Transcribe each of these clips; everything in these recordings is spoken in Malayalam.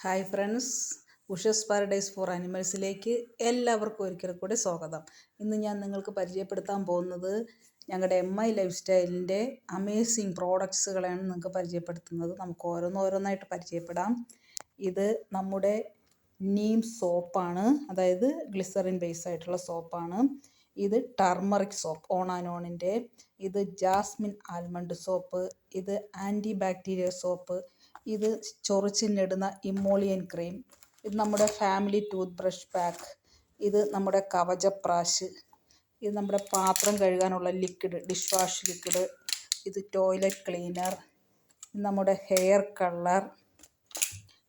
ഹായ് ഫ്രണ്ട്സ്, ഉഷസ് പാരഡൈസ് ഫോർ അനിമൽസിലേക്ക് എല്ലാവർക്കും ഒരിക്കൽ കൂടി സ്വാഗതം. ഇന്ന് ഞാൻ നിങ്ങൾക്ക് പരിചയപ്പെടുത്താൻ പോകുന്നത് ഞങ്ങളുടെ MI ലൈഫ് സ്റ്റൈലിൻ്റെ അമേസിങ് പ്രോഡക്ട്സുകളാണ് നിങ്ങൾക്ക് പരിചയപ്പെടുത്തുന്നത്. നമുക്ക് ഓരോന്നോരോന്നായിട്ട് പരിചയപ്പെടാം. ഇത് നമ്മുടെ നീം സോപ്പാണ്, അതായത് ഗ്ലിസറിൻ ബേസ് ആയിട്ടുള്ള സോപ്പാണ്. ഇത് ടർമറിക് സോപ്പ് ഓണാനോണിൻ്റെ. ഇത് ജാസ്മിൻ ആൽമണ്ട് സോപ്പ്. ഇത് ആൻറ്റി ബാക്ടീരിയൽ സോപ്പ്. ഇത് ചൊറിച്ചിനിടുന്ന ഇമോളിയൻ ക്രീം. ഇത് നമ്മുടെ ഫാമിലി ടൂത്ത് ബ്രഷ് പാക്ക്. ഇത് നമ്മുടെ കവചപ്രാശ്. ഇത് നമ്മുടെ പാത്രം കഴുകാനുള്ള ലിക്വിഡ്, ഡിഷ് വാഷ് ലിക്വിഡ്. ഇത് ടോയ്ലറ്റ് ക്ലീനർ. ഇത് നമ്മുടെ ഹെയർ കളർ.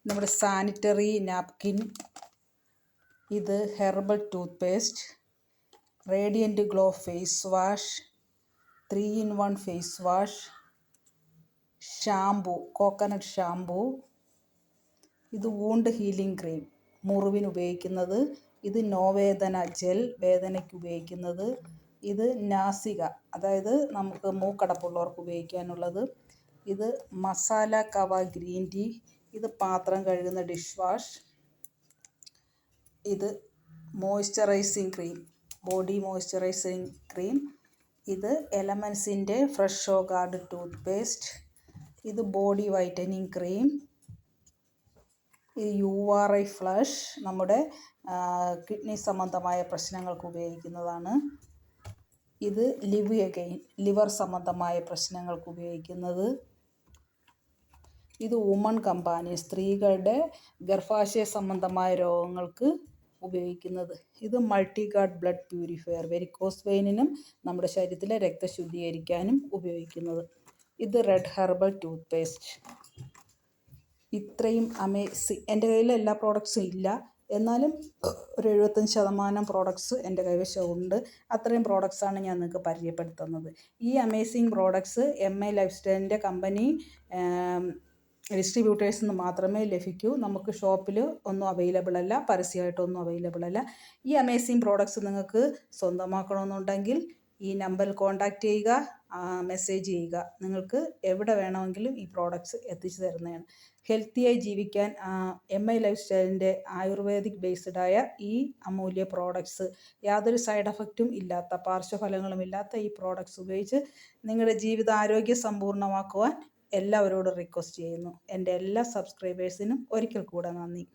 നമ്മുടെ സാനിറ്ററി നാപ്കിൻ. ഇത് herbal toothpaste. Radiant glow face wash. 3-in-1 face wash. Shampoo, coconut shampoo. ഇത് വൂണ്ട് ഹീലിംഗ് ക്രീം, മുറിവിന് ഉപയോഗിക്കുന്നത്. ഇത് നോവേദന ജെൽ, വേദനയ്ക്ക് ഉപയോഗിക്കുന്നത്. ഇത് നാസിക, അതായത് നമുക്ക് മൂക്കടപ്പുള്ളവർക്ക് ഉപയോഗിക്കാനുള്ളത്. ഇത് മസാല കവ ഗ്രീൻ ടീ. ഇത് പാത്രം കഴുകുന്ന ഡിഷ് വാഷ്. ഇത് moisturising cream, body moisturising cream. ഇത് എലമെൻസിൻ്റെ ഫ്രഷോ ഗാർഡ് ടൂത്ത് പേസ്റ്റ്. ഇത് ബോഡി വൈറ്റനിങ് ക്രീം. ഇത് URI ഫ്ലഷ്, നമ്മുടെ കിഡ്നി സംബന്ധമായ പ്രശ്നങ്ങൾക്ക് ഉപയോഗിക്കുന്നതാണ്. ഇത് ലിവ് അഗെയിൻ, ലിവർ സംബന്ധമായ പ്രശ്നങ്ങൾക്ക് ഉപയോഗിക്കുന്നത്. ഇത് വുമൺ കമ്പാനി, സ്ത്രീകളുടെ ഗർഭാശയ സംബന്ധമായ രോഗങ്ങൾക്ക് ഉപയോഗിക്കുന്നത്. ഇത് മൾട്ടിഗാർഡ് ബ്ലഡ് പ്യൂരിഫയർ, വെരിക്കോസ് വെയിനിനും നമ്മുടെ ശരീരത്തിലെ രക്തശുദ്ധീകരിക്കാനും ഉപയോഗിക്കുന്നത്. ഇത് റെഡ് ഹെർബൽ ടൂത്ത് പേസ്റ്റ്. ഇത്രയും എൻ്റെ കയ്യിൽ എല്ലാ പ്രോഡക്ട്സും ഇല്ല, എന്നാലും ഒരു 75% പ്രോഡക്ട്സ് എൻ്റെ കൈവശമുണ്ട്. അത്രയും പ്രോഡക്ട്സാണ് ഞാൻ നിങ്ങൾക്ക് പരിചയപ്പെടുത്തുന്നത്. ഈ അമേസിങ് പ്രോഡക്ട്സ് MI ലൈഫ് സ്റ്റൈലിൻ്റെ കമ്പനി ഡിസ്ട്രിബ്യൂട്ടേഴ്സിൽ നിന്ന് മാത്രമേ ലഭിക്കൂ. നമുക്ക് ഷോപ്പിൽ ഒന്നും അവൈലബിൾ അല്ല, പരസ്യമായിട്ടൊന്നും അവൈലബിൾ അല്ല. ഈ അമേസിങ് പ്രോഡക്ട്സ് നിങ്ങൾക്ക് സ്വന്തമാക്കണമെന്നുണ്ടെങ്കിൽ ഈ നമ്പറിൽ കോൺടാക്റ്റ് ചെയ്യുക, മെസ്സേജ് ചെയ്യുക. നിങ്ങൾക്ക് എവിടെ വേണമെങ്കിലും ഈ പ്രോഡക്ട്സ് എത്തിച്ചു തരുന്നതാണ്. ഹെൽത്തിയായി ജീവിക്കാൻ MI ലൈഫ് സ്റ്റൈലിൻ്റെ ആയുർവേദിക് ബേസ്ഡായ ഈ അമൂല്യ പ്രോഡക്ട്സ്, യാതൊരു സൈഡ് എഫക്റ്റും ഇല്ലാത്ത, പാർശ്വഫലങ്ങളും ഇല്ലാത്ത ഈ പ്രോഡക്ട്സ് ഉപയോഗിച്ച് നിങ്ങളുടെ ജീവിതാരോഗ്യം സമ്പൂർണ്ണമാക്കുവാൻ എല്ലാവരോടും റിക്വസ്റ്റ് ചെയ്യുന്നു. എൻ്റെ എല്ലാ സബ്സ്ക്രൈബേഴ്സിനും ഒരിക്കൽ കൂടെ നന്ദി.